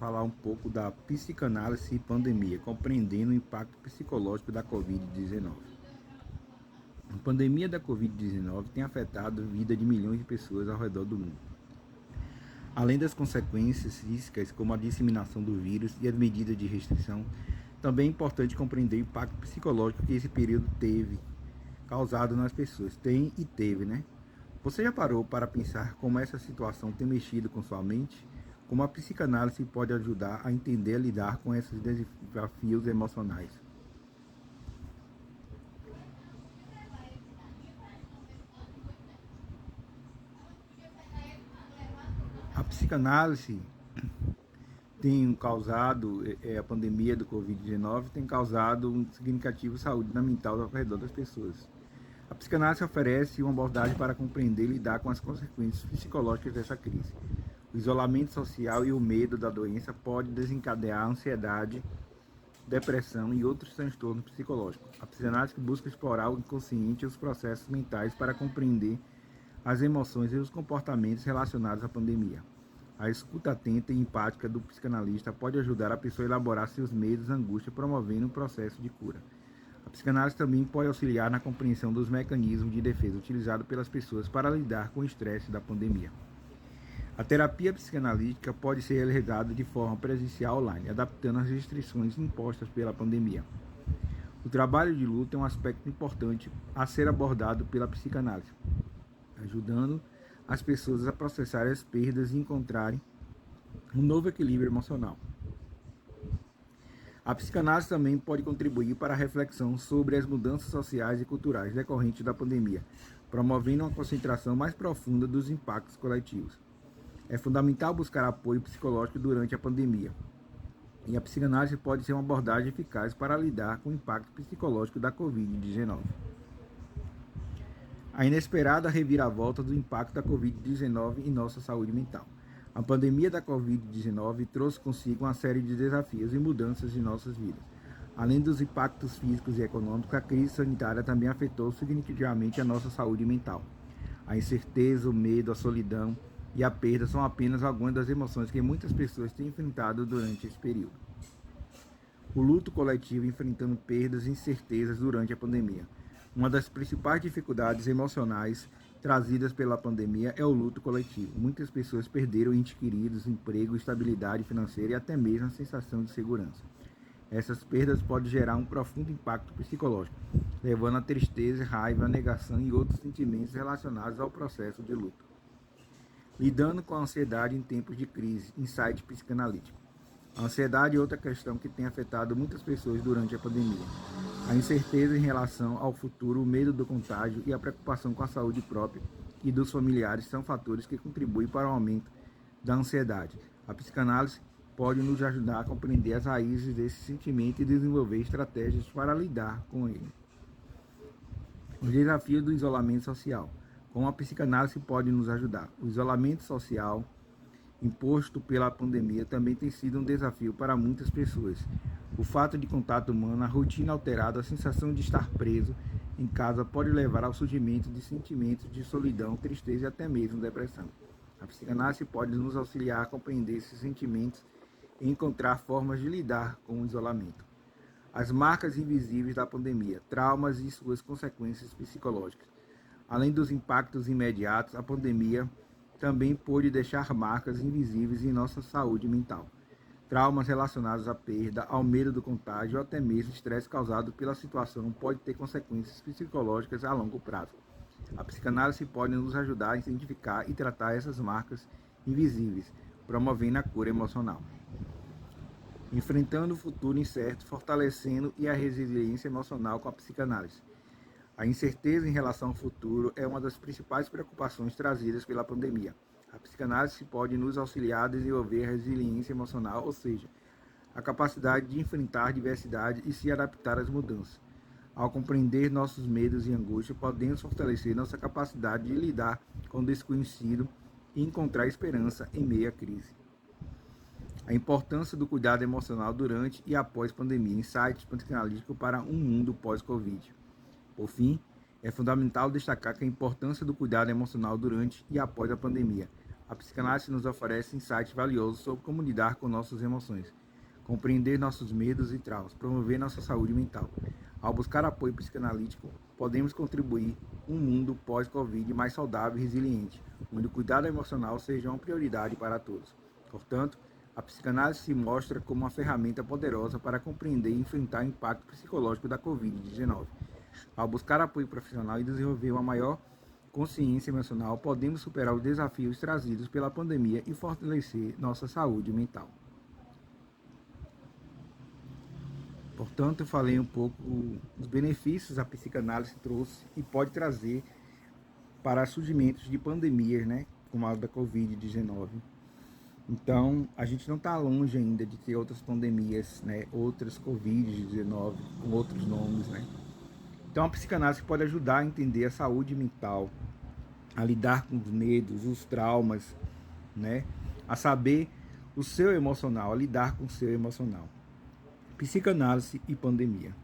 falar um pouco da psicanálise e pandemia, compreendendo o impacto psicológico da Covid-19. A pandemia da Covid-19 tem afetado a vida de milhões de pessoas ao redor do mundo. Além das consequências físicas, como a disseminação do vírus e as medidas de restrição, também é importante compreender o impacto psicológico que esse período teve causado nas pessoas. Tem e teve, né? Você já parou para pensar como essa situação tem mexido com sua mente? Como a psicanálise pode ajudar a entender e lidar com esses desafios emocionais? A psicanálise tem causado, a pandemia do Covid-19 tem causado um significativo saúde mental ao redor das pessoas. A psicanálise oferece uma abordagem para compreender e lidar com as consequências psicológicas dessa crise. O isolamento social e o medo da doença podem desencadear ansiedade, depressão e outros transtornos psicológicos. A psicanálise busca explorar o inconsciente e os processos mentais para compreender as emoções e os comportamentos relacionados à pandemia. A escuta atenta e empática do psicanalista pode ajudar a pessoa a elaborar seus medos e angústias, promovendo um processo de cura. A psicanálise também pode auxiliar na compreensão dos mecanismos de defesa utilizados pelas pessoas para lidar com o estresse da pandemia. A terapia psicanalítica pode ser realizada de forma presencial ou online, adaptando às restrições impostas pela pandemia. O trabalho de luto é um aspecto importante a ser abordado pela psicanálise, ajudando as pessoas a processarem as perdas e encontrarem um novo equilíbrio emocional. A psicanálise também pode contribuir para a reflexão sobre as mudanças sociais e culturais decorrentes da pandemia, promovendo uma concentração mais profunda dos impactos coletivos. É fundamental buscar apoio psicológico durante a pandemia, e a psicanálise pode ser uma abordagem eficaz para lidar com o impacto psicológico da Covid-19. A inesperada reviravolta do impacto da Covid-19 em nossa saúde mental. A pandemia da Covid-19 trouxe consigo uma série de desafios e mudanças em nossas vidas. Além dos impactos físicos e econômicos, a crise sanitária também afetou significativamente a nossa saúde mental. A incerteza, o medo, a solidão e a perda são apenas algumas das emoções que muitas pessoas têm enfrentado durante esse período. O luto coletivo enfrentando perdas e incertezas durante a pandemia. Uma das principais dificuldades emocionais trazidas pela pandemia é o luto coletivo. Muitas pessoas perderam entes queridos, emprego, estabilidade financeira e até mesmo a sensação de segurança. Essas perdas podem gerar um profundo impacto psicológico, levando a tristeza, raiva, negação e outros sentimentos relacionados ao processo de luto. Lidando com a ansiedade em tempos de crise, insight psicanalítico. A ansiedade é outra questão que tem afetado muitas pessoas durante a pandemia. A incerteza em relação ao futuro, o medo do contágio e a preocupação com a saúde própria e dos familiares são fatores que contribuem para o aumento da ansiedade. A psicanálise pode nos ajudar a compreender as raízes desse sentimento e desenvolver estratégias para lidar com ele. Os desafios do isolamento social. Como a psicanálise pode nos ajudar? O isolamento social imposto pela pandemia também tem sido um desafio para muitas pessoas. O fato de contato humano, a rotina alterada, a sensação de estar preso em casa pode levar ao surgimento de sentimentos de solidão, tristeza e até mesmo depressão. A psicanálise pode nos auxiliar a compreender esses sentimentos e encontrar formas de lidar com o isolamento. As marcas invisíveis da pandemia, traumas e suas consequências psicológicas. Além dos impactos imediatos, a pandemia também pôde deixar marcas invisíveis em nossa saúde mental. Traumas relacionados à perda, ao medo do contágio ou até mesmo estresse causado pela situação pode ter consequências psicológicas a longo prazo. A psicanálise pode nos ajudar a identificar e tratar essas marcas invisíveis, promovendo a cura emocional. Enfrentando o futuro incerto, fortalecendo a resiliência emocional com a psicanálise. A incerteza em relação ao futuro é uma das principais preocupações trazidas pela pandemia. A psicanálise pode nos auxiliar a desenvolver a resiliência emocional, ou seja, a capacidade de enfrentar diversidade e se adaptar às mudanças. Ao compreender nossos medos e angústias, podemos fortalecer nossa capacidade de lidar com o desconhecido e encontrar esperança em meio à crise. A importância do cuidado emocional durante e após pandemia, insights psicanalíticos para um mundo pós-Covid. Por fim, é fundamental destacar que a importância do cuidado emocional durante e após a pandemia. A psicanálise nos oferece insights valiosos sobre como lidar com nossas emoções, compreender nossos medos e traumas, promover nossa saúde mental. Ao buscar apoio psicanalítico, podemos contribuir um mundo pós-Covid mais saudável e resiliente, onde o cuidado emocional seja uma prioridade para todos. Portanto, a psicanálise se mostra como uma ferramenta poderosa para compreender e enfrentar o impacto psicológico da Covid-19. Ao buscar apoio profissional e desenvolver uma maior consciência emocional, podemos superar os desafios trazidos pela pandemia e fortalecer nossa saúde mental. Portanto, eu falei um pouco dos benefícios que a psicanálise trouxe e pode trazer para surgimentos de pandemias, né, como a da Covid-19. Então, a gente não está longe ainda de ter outras pandemias, né, outras Covid-19 com outros nomes, né. Então, a psicanálise pode ajudar a entender a saúde mental, a lidar com os medos, os traumas, né, a saber o seu emocional, a lidar com o seu emocional. Psicanálise e pandemia.